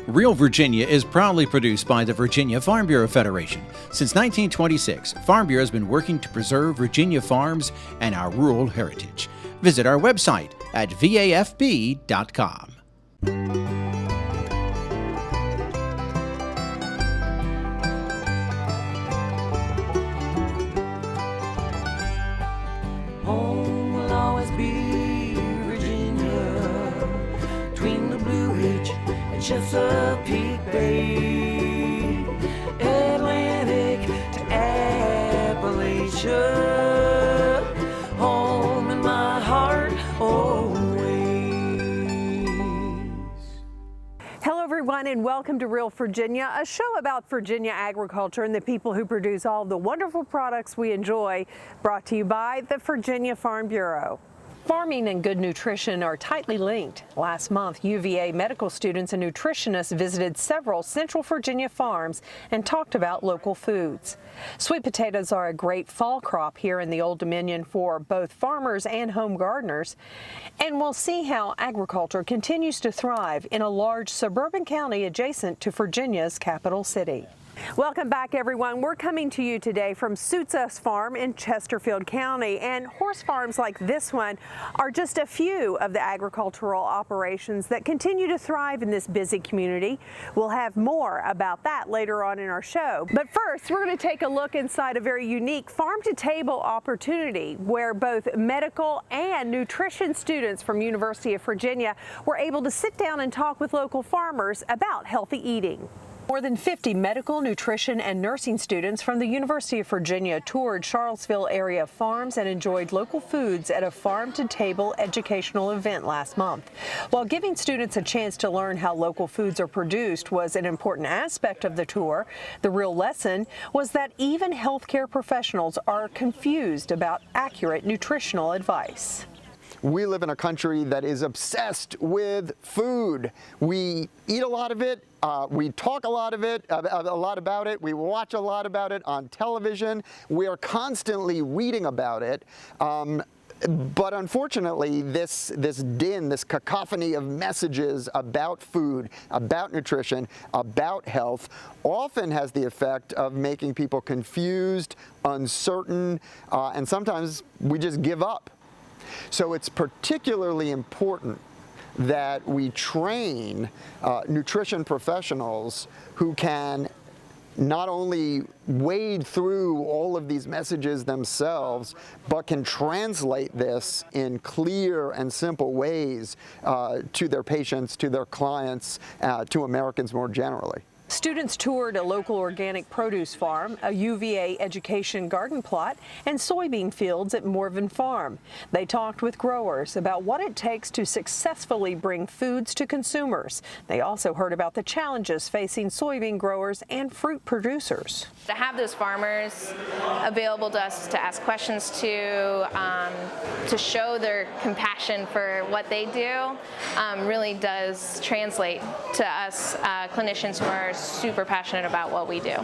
Real Virginia is proudly produced by the Virginia Farm Bureau Federation. Since 1926, Farm Bureau has been working to preserve Virginia farms and our rural heritage. Visit our website at vafb.com. Home will always be Virginia, between the Blue Ridge and Chesterfield Bay, Atlantic to Appalachia, home in my heart always. Hello everyone and welcome to Real Virginia, a show about Virginia agriculture and the people who produce all of the wonderful products we enjoy, brought to you by the Virginia Farm Bureau. Farming and good nutrition are tightly linked. Last month, UVA medical students and nutritionists visited several Central Virginia farms and talked about local foods. Sweet potatoes are a great fall crop here in the Old Dominion for both farmers and home gardeners. And we'll see how agriculture continues to thrive in a large suburban county adjacent to Virginia's capital city. Welcome back, everyone. We're coming to you today from Suits Us Farm in Chesterfield County, and horse farms like this one are just a few of the agricultural operations that continue to thrive in this busy community. We'll have more about that later on in our show. But first, we're going to take a look inside a very unique farm-to-table opportunity where both medical and nutrition students from University of Virginia were able to sit down and talk with local farmers about healthy eating. More than 50 medical, nutrition, and nursing students from the University of Virginia toured Charlottesville area farms and enjoyed local foods at a farm-to-table educational event last month. While giving students a chance to learn how local foods are produced was an important aspect of the tour, the real lesson was that even healthcare professionals are confused about accurate nutritional advice. We live in a country that is obsessed with food. We eat a lot of it. We talk a lot about it. We watch a lot about it on television. We are constantly reading about it. But unfortunately, this din, this cacophony of messages about food, about nutrition, about health, often has the effect of making people confused, uncertain, and sometimes we just give up. So it's particularly important that we train nutrition professionals who can not only wade through all of these messages themselves, but can translate this in clear and simple ways to their patients, to their clients, to Americans more generally. Students toured a local organic produce farm, a UVA education garden plot, and soybean fields at Morven Farm. They talked with growers about what it takes to successfully bring foods to consumers. They also heard about the challenges facing soybean growers and fruit producers. To have those farmers available to us to ask questions to show their compassion for what they do really does translate to us clinicians who are super passionate about what we do.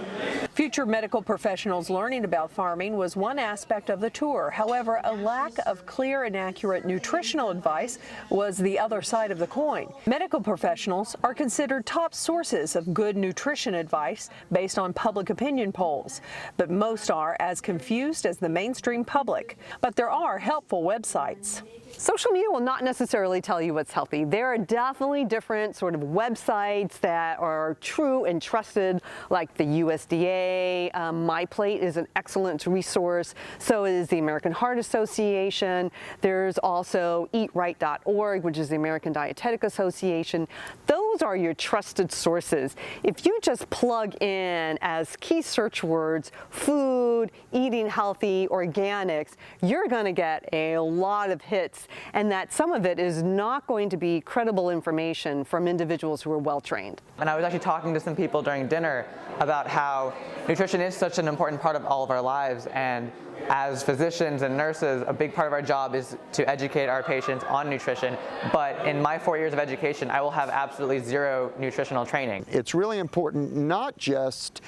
Future medical professionals learning about farming was one aspect of the tour. However, a lack of clear and accurate nutritional advice was the other side of the coin. Medical professionals are considered top sources of good nutrition advice based on public opinion polls, but most are as confused as the mainstream public. But there are helpful websites. Social media will not necessarily tell you what's healthy. There are definitely different sort of websites that are true and trusted, like the USDA. My Plate is an excellent resource. So is the American Heart Association. There's also eatright.org, which is the American Dietetic Association. Those are your trusted sources. If you just plug in as key search words, food, eating healthy, organics, you're going to get a lot of hits, and that some of it is not going to be credible information from individuals who are well trained. And I was actually talking to some people during dinner about how nutrition is such an important part of all of our lives, and as physicians and nurses, a big part of our job is to educate our patients on nutrition, but in my 4 years of education, I will have absolutely zero nutritional training. It's really important not just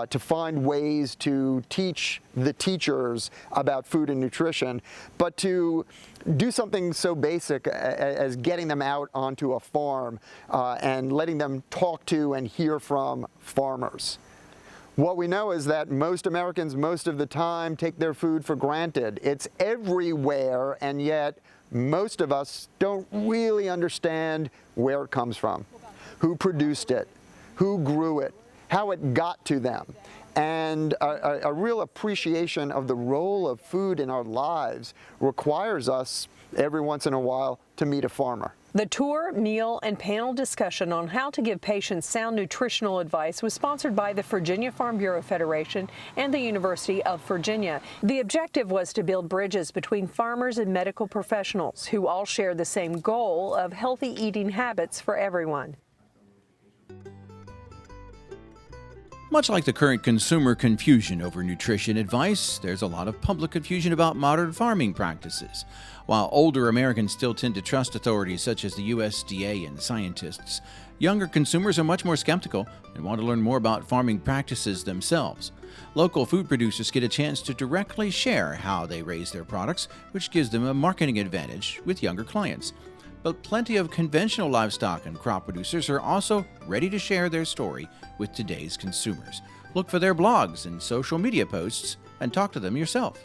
to find ways to teach the teachers about food and nutrition, but to do something so basic as getting them out onto a farm and letting them talk to and hear from farmers. What we know is that most Americans, most of the time, take their food for granted. It's everywhere, and yet most of us don't really understand where it comes from, who produced it, who grew it, how it got to them. And a real appreciation of the role of food in our lives requires us, every once in a while, to meet a farmer. The tour, meal, and panel discussion on how to give patients sound nutritional advice was sponsored by the Virginia Farm Bureau Federation and the University of Virginia. The objective was to build bridges between farmers and medical professionals who all share the same goal of healthy eating habits for everyone. Much like the current consumer confusion over nutrition advice, there's a lot of public confusion about modern farming practices. While older Americans still tend to trust authorities such as the USDA and scientists, younger consumers are much more skeptical and want to learn more about farming practices themselves. Local food producers get a chance to directly share how they raise their products, which gives them a marketing advantage with younger clients. But plenty of conventional livestock and crop producers are also ready to share their story with today's consumers. Look for their blogs and social media posts and talk to them yourself.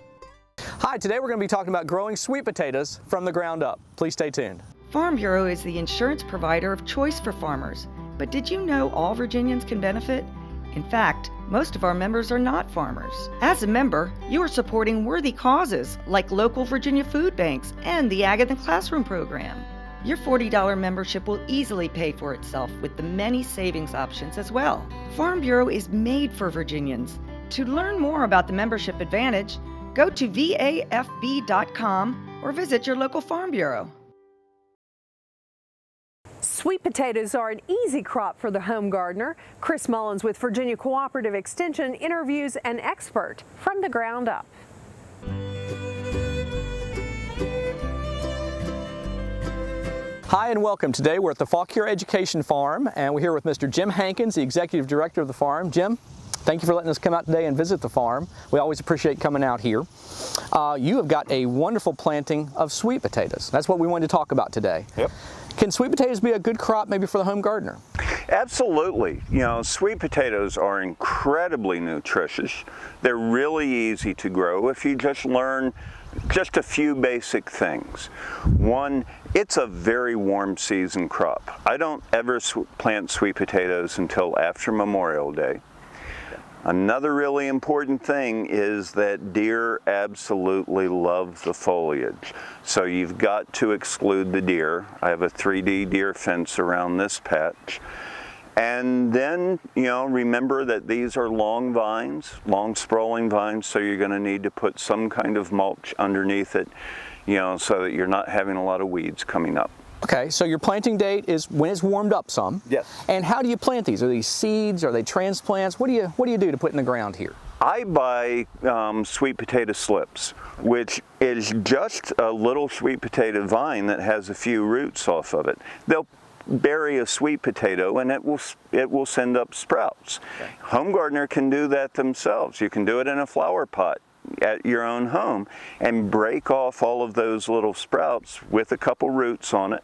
Hi, today we're going to be talking about growing sweet potatoes from the ground up. Please stay tuned. Farm Bureau is the insurance provider of choice for farmers. But did you know all Virginians can benefit? In fact, most of our members are not farmers. As a member, you are supporting worthy causes like local Virginia food banks and the Ag in the Classroom program. Your $40 membership will easily pay for itself with the many savings options as well. Farm Bureau is made for Virginians. To learn more about the membership advantage, go to vafb.com or visit your local Farm Bureau. Sweet potatoes are an easy crop for the home gardener. Chris Mullins with Virginia Cooperative Extension interviews an expert from the ground up. Hi and welcome. Today we're at the Fauquier Education Farm and we're here with Mr. Jim Hankins, the Executive Director of the farm. Jim, thank you for letting us come out today and visit the farm. We always appreciate coming out here. You have got a wonderful planting of sweet potatoes. That's what we wanted to talk about today. Yep. Can sweet potatoes be a good crop maybe for the home gardener? Absolutely. You know, sweet potatoes are incredibly nutritious. They're really easy to grow if you just learn just a few basic things. One, it's a very warm season crop. I don't ever plant sweet potatoes until after Memorial Day. Another really important thing is that deer absolutely love the foliage. So you've got to exclude the deer. I have a 3D deer fence around this patch. And then, you know, remember that these are long vines, long sprawling vines, so you're going to need to put some kind of mulch underneath it, you know, so that you're not having a lot of weeds coming up. Okay, so your planting date is when it's warmed up some. Yes. And how do you plant these? Are these seeds? Are they transplants? What do you do to put in the ground here? I buy sweet potato slips, which is just a little sweet potato vine that has a few roots off of it. They'll bury a sweet potato and it will send up sprouts. Okay. Home gardener can do that themselves. You can do it in a flower pot at your own home and break off all of those little sprouts with a couple roots on it,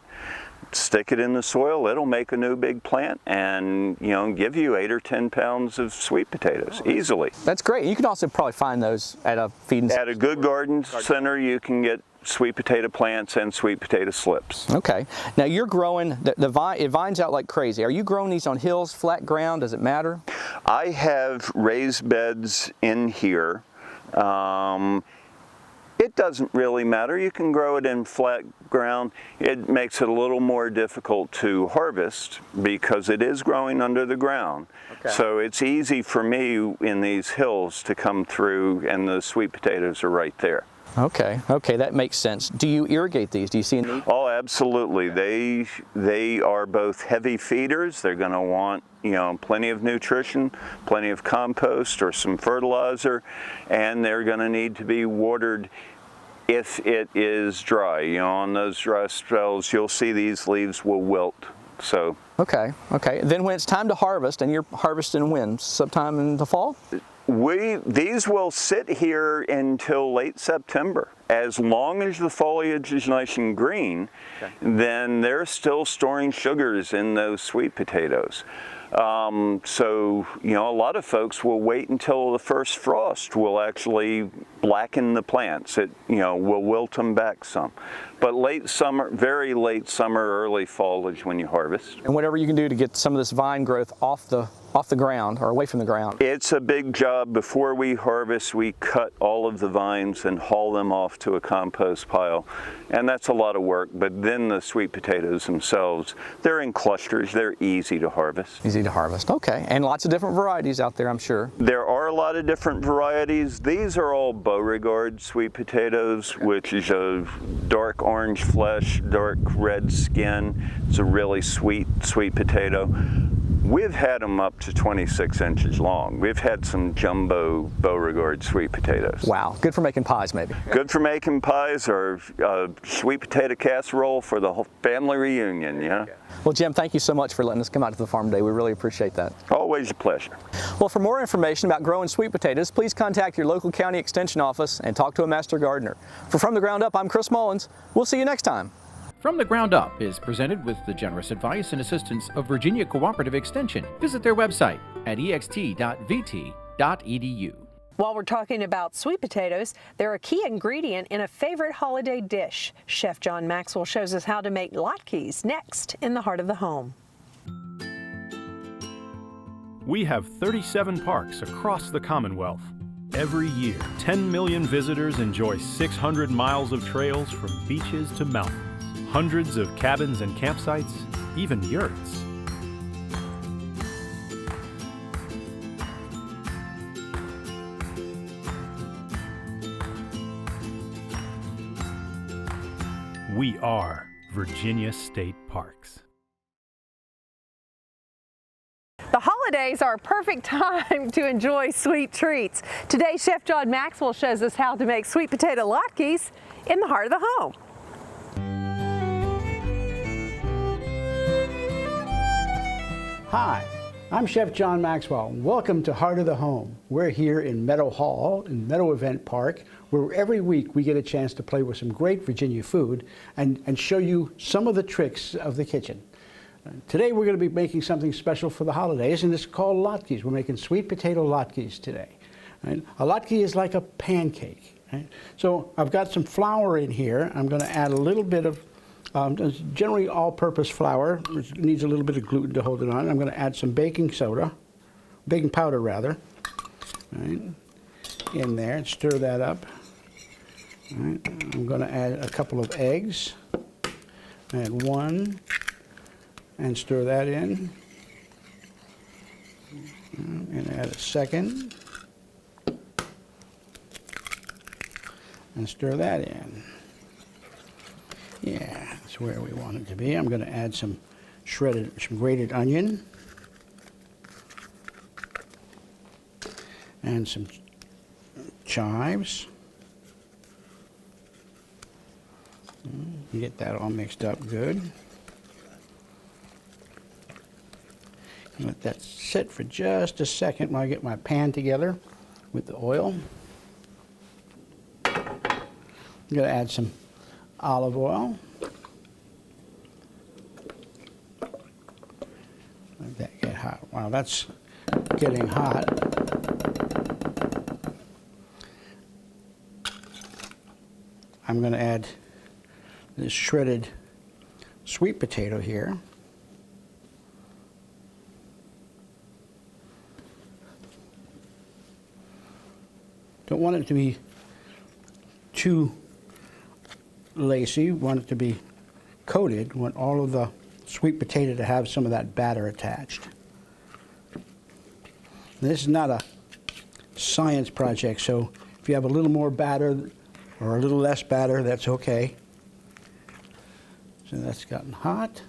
stick it in the soil. It'll make a new big plant and, you know, give you 8 or 10 pounds of sweet potatoes easily. That's great. You can also probably find those at a feeding at a good garden center. You can get sweet potato plants and sweet potato slips. Okay. Now you're growing, it vines out like crazy. Are you growing these on hills, flat ground? Does it matter? I have raised beds in here. It doesn't really matter. You can grow it in flat ground. It makes it a little more difficult to harvest because it is growing under the ground. Okay. So it's easy for me in these hills to come through and the sweet potatoes are right there. Okay, that makes sense. Do you irrigate these? Do you see a need? Oh, absolutely. They are both heavy feeders. They're going to want, plenty of nutrition, plenty of compost or some fertilizer, and they're going to need to be watered if it is dry. On those dry spells, you'll see these leaves will wilt. So. Okay. Then when it's time to harvest, and you're harvesting when? Sometime in the fall? These will sit here until late September. As long as the foliage is nice and green, then they're still storing sugars in those sweet potatoes. So, a lot of folks will wait until the first frost will actually blacken the plants. It, will wilt them back some. But late summer, very late summer, early fall is when you harvest. And whatever you can do to get some of this vine growth off the ground or away from the ground. It's a big job. Before we harvest, we cut all of the vines and haul them off to a compost pile. And that's a lot of work. But then the sweet potatoes themselves, they're in clusters. They're easy to harvest. Easy to harvest. Okay. And lots of different varieties out there, I'm sure. There are a lot of different varieties. These are all Beauregard sweet potatoes, which is a dark orange flesh, dark red skin. It's a really sweet potato. We've had them up to 26 inches long. We've had some jumbo Beauregard sweet potatoes. Wow, good for making pies maybe. Good for making pies or sweet potato casserole for the whole family reunion, yeah. Well, Jim, thank you so much for letting us come out to the farm today. We really appreciate that. Always a pleasure. Well, for more information about growing sweet potatoes, please contact your local county extension office and talk to a master gardener. For From the Ground Up, I'm Chris Mullins. We'll see you next time. From the Ground Up is presented with the generous advice and assistance of Virginia Cooperative Extension. Visit their website at ext.vt.edu. While we're talking about sweet potatoes, they're a key ingredient in a favorite holiday dish. Chef John Maxwell shows us how to make latkes next in the heart of the home. We have 37 parks across the Commonwealth. Every year, 10 million visitors enjoy 600 miles of trails from beaches to mountains. Hundreds of cabins and campsites, even yurts. We are Virginia State Parks. The holidays are a perfect time to enjoy sweet treats. Today, Chef John Maxwell shows us how to make sweet potato latkes in the heart of the home. Hi, I'm Chef John Maxwell. Welcome to Heart of the Home. We're here in Meadow Hall, in Meadow Event Park, where every week we get a chance to play with some great Virginia food and show you some of the tricks of the kitchen. Today we're going to be making something special for the holidays, and it's called latkes. We're making sweet potato latkes today. Right? A latke is like a pancake. Right? So I've got some flour in here. I'm going to add a little bit of generally all-purpose flour, which needs a little bit of gluten to hold it on. I'm going to add some baking powder rather, right, in there and stir that up. Right. I'm going to add a couple of eggs. Add one and stir that in. And add a second and stir that in. Yeah, that's where we want it to be. I'm going to add some grated onion and some chives. Get that all mixed up good. Let that sit for just a second while I get my pan together with the oil. I'm going to add some olive oil. Let that get hot. While that's getting hot, I'm going to add this shredded sweet potato here. Don't want it to be too lacy, want it to be coated, want all of the sweet potato to have some of that batter attached. This is not a science project, so if you have a little more batter or a little less batter, that's okay. So that's gotten hot.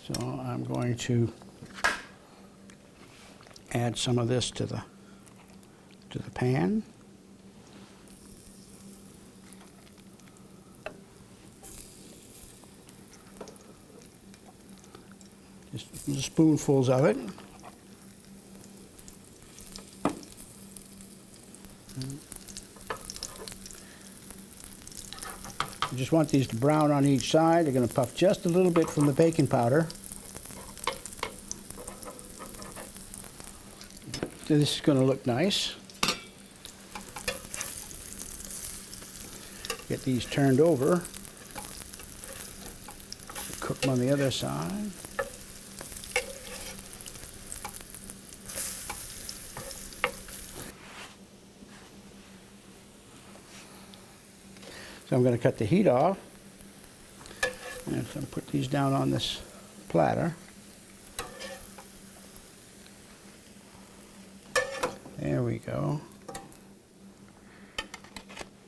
So I'm going to add some of this to the pan. Just spoonfuls of it. You just want these to brown on each side. They're going to puff just a little bit from the baking powder. So this is going to look nice. Get these turned over. Cook them on the other side. So I'm going to cut the heat off. And so put these down on this platter. There we go.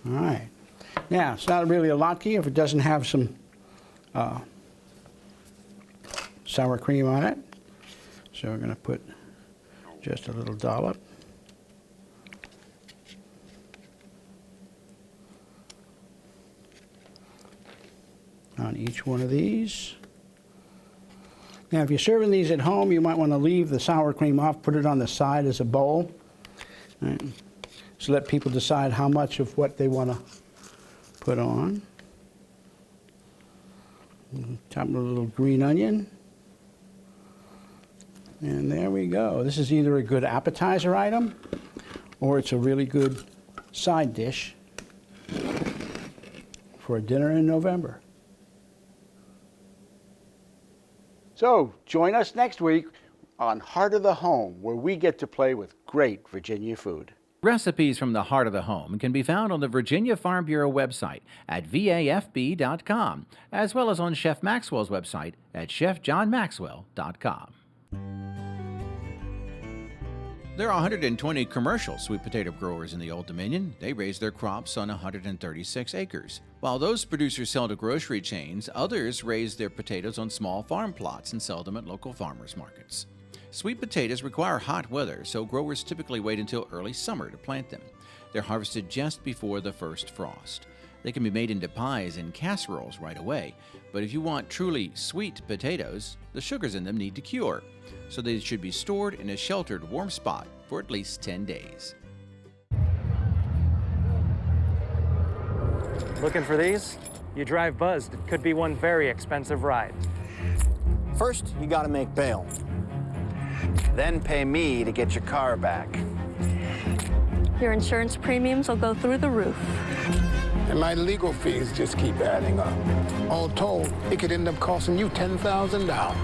All right. Now, it's not really a latke if it doesn't have some sour cream on it. So we're going to put just a little dollop. On each one of these. Now, if you're serving these at home, you might want to leave the sour cream off, put it on the side as a bowl. Right. So let people decide how much of what they want to put on. Top of a little green onion. And there we go. This is either a good appetizer item or it's a really good side dish for a dinner in November. So join us next week on Heart of the Home, where we get to play with great Virginia food. Recipes from the Heart of the Home can be found on the Virginia Farm Bureau website at vafb.com, as well as on Chef Maxwell's website at chefjohnmaxwell.com. There are 120 commercial sweet potato growers in the Old Dominion. They raise their crops on 136 acres. While those producers sell to grocery chains, others raise their potatoes on small farm plots and sell them at local farmers markets. Sweet potatoes require hot weather, so growers typically wait until early summer to plant them. They're harvested just before the first frost. They can be made into pies and casseroles right away, but if you want truly sweet potatoes, the sugars in them need to cure, so they should be stored in a sheltered, warm spot for at least 10 days. Looking for these? You drive buzzed. It could be one very expensive ride. First, you gotta make bail. Then pay me to get your car back. Your insurance premiums will go through the roof. And my legal fees just keep adding up. All told, it could end up costing you $10,000.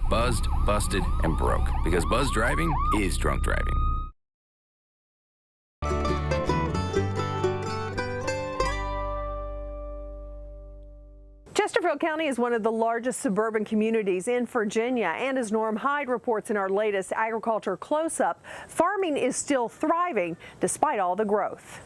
Buzzed, busted, and broke. Because buzz driving is drunk driving. Chesterfield County is one of the largest suburban communities in Virginia, and as Norm Hyde reports in our latest Agriculture Close-Up, farming is still thriving despite all the growth.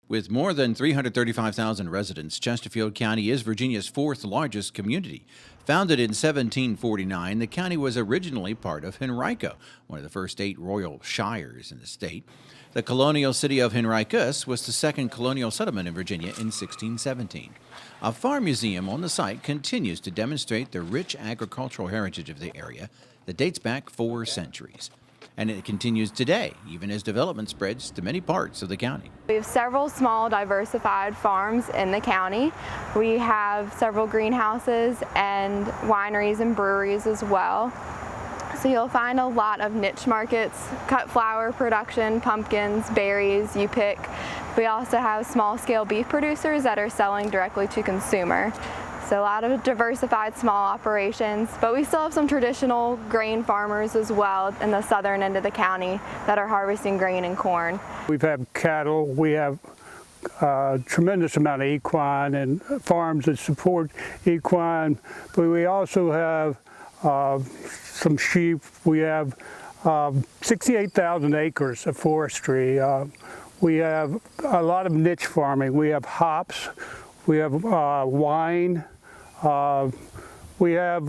With more than 335,000 residents, Chesterfield County is Virginia's fourth largest community. Founded in 1749, the county was originally part of Henrico, one of the first 8 royal shires in the state. The colonial city of Henricus was the second colonial settlement in Virginia in 1617. A farm museum on the site continues to demonstrate the rich agricultural heritage of the area that dates back 4 centuries. And it continues today, even as development spreads to many parts of the county. We have several small diversified farms in the county. We have several greenhouses and wineries and breweries as well. So you'll find a lot of niche markets, cut flower production, pumpkins, berries, you pick. We also have small-scale beef producers that are selling directly to consumer. So a lot of diversified small operations, but we still have some traditional grain farmers as well in the southern end of the county that are harvesting grain and corn. We've had cattle, we have a tremendous amount of equine and farms that support equine, but we also have some sheep. We have 68,000 acres of forestry. We have a lot of niche farming. We have hops, we have wine, we have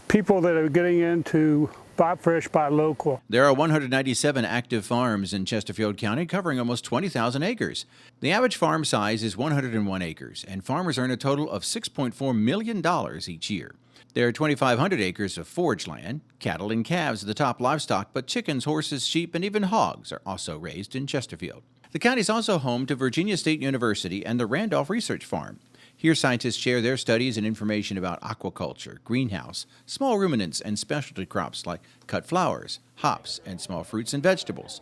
people that are getting into buy fresh, buy local. There are 197 active farms in Chesterfield County covering almost 20,000 acres. The average farm size is 101 acres, and farmers earn a total of $6.4 million each year. There are 2,500 acres of forage land. Cattle and calves are the top livestock, but chickens, horses, sheep, and even hogs are also raised in Chesterfield. The county is also home to Virginia State University and the Randolph Research Farm. Here, scientists share their studies and information about aquaculture, greenhouse, small ruminants, and specialty crops like cut flowers, hops, and small fruits and vegetables.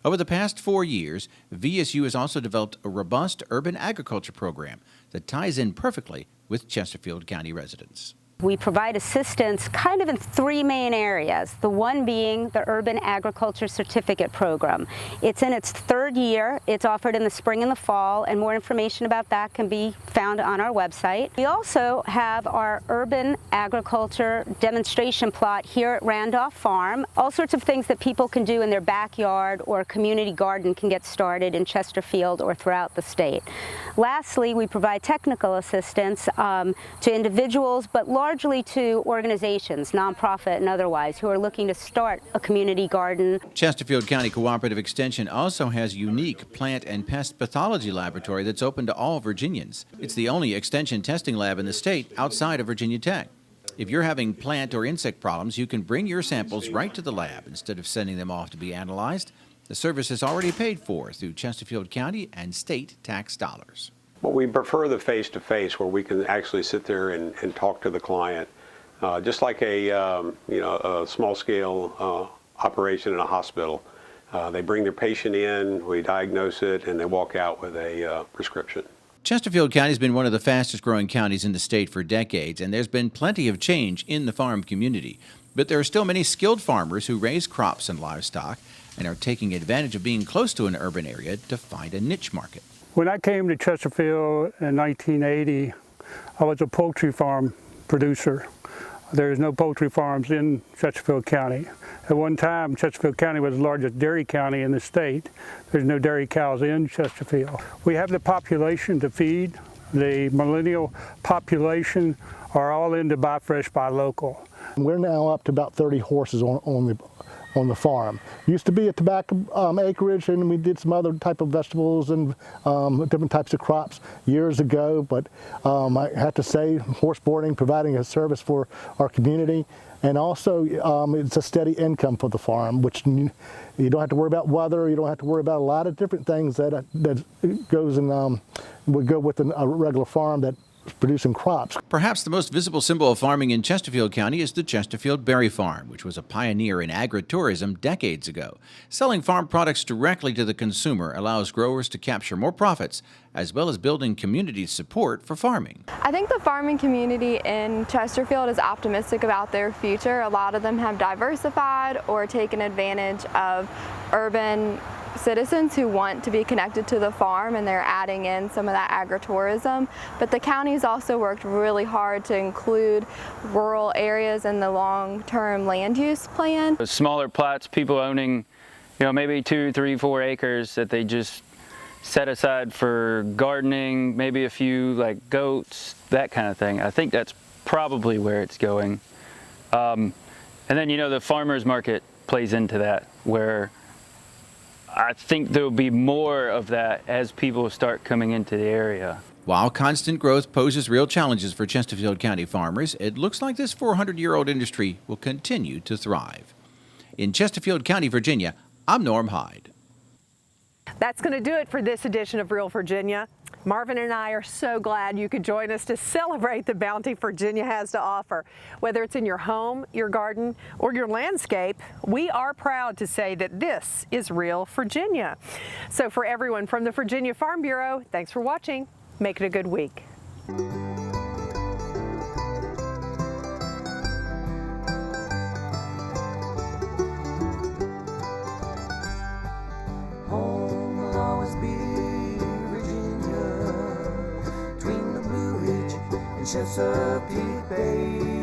Over the past 4 years, VSU has also developed a robust urban agriculture program that ties in perfectly with Chesterfield County residents. We provide assistance kind of in 3 main areas, the one being the Urban Agriculture Certificate Program. It's in its 3rd year. It's offered in the spring and the fall, and more information about that can be found on our website. We also have our Urban Agriculture Demonstration Plot here at Randolph Farm. All sorts of things that people can do in their backyard or community garden can get started in Chesterfield or throughout the state. Lastly, we provide technical assistance to individuals, but largely to organizations, nonprofit and otherwise, who are looking to start a community garden. Chesterfield County Cooperative Extension also has a unique plant and pest pathology laboratory that's open to all Virginians. It's the only extension testing lab in the state outside of Virginia Tech. If you're having plant or insect problems, you can bring your samples right to the lab instead of sending them off to be analyzed. The service is already paid for through Chesterfield County and state tax dollars. Well, we prefer the face-to-face where we can actually sit there and talk to the client, just like a small-scale operation in a hospital. They bring their patient in, we diagnose it, and they walk out with a prescription. Chesterfield County has been one of the fastest-growing counties in the state for decades, and there's been plenty of change in the farm community. But there are still many skilled farmers who raise crops and livestock and are taking advantage of being close to an urban area to find a niche market. When I came to Chesterfield in 1980, I was a poultry farm producer. There's no poultry farms in Chesterfield County. At one time, Chesterfield County was the largest dairy county in the state. There's no dairy cows in Chesterfield. We have the population to feed. The millennial population are all into buy fresh, buy local. We're now up to about 30 horses on the farm. Used to be a tobacco acreage, and we did some other type of vegetables and different types of crops years ago, but I have to say horse boarding, providing a service for our community, and also it's a steady income for the farm, which you don't have to worry about weather, you don't have to worry about a lot of different things that goes and would go with a regular farm that producing crops. Perhaps the most visible symbol of farming in Chesterfield County is the Chesterfield Berry Farm, which was a pioneer in agritourism decades ago. Selling farm products directly to the consumer allows growers to capture more profits, as well as building community support for farming. I think the farming community in Chesterfield is optimistic about their future. A lot of them have diversified or taken advantage of urban citizens who want to be connected to the farm, and they're adding in some of that agritourism. But the county's also worked really hard to include rural areas in the long-term land use plan. The smaller plots, people owning, maybe 2, 3, 4 acres that they just set aside for gardening, maybe a few like goats, that kind of thing. I think that's probably where it's going. And then, the farmers market plays into that, where I think there'll be more of that as people start coming into the area. While constant growth poses real challenges for Chesterfield County farmers, it looks like this 400-year-old industry will continue to thrive. In Chesterfield County, Virginia, I'm Norm Hyde. That's going to do it for this edition of Real Virginia. Marvin and I are so glad you could join us to celebrate the bounty Virginia has to offer. Whether it's in your home, your garden, or your landscape, we are proud to say that this is Real Virginia. So for everyone from the Virginia Farm Bureau, thanks for watching. Make it a good week. Home will always be Chesterfield Bay.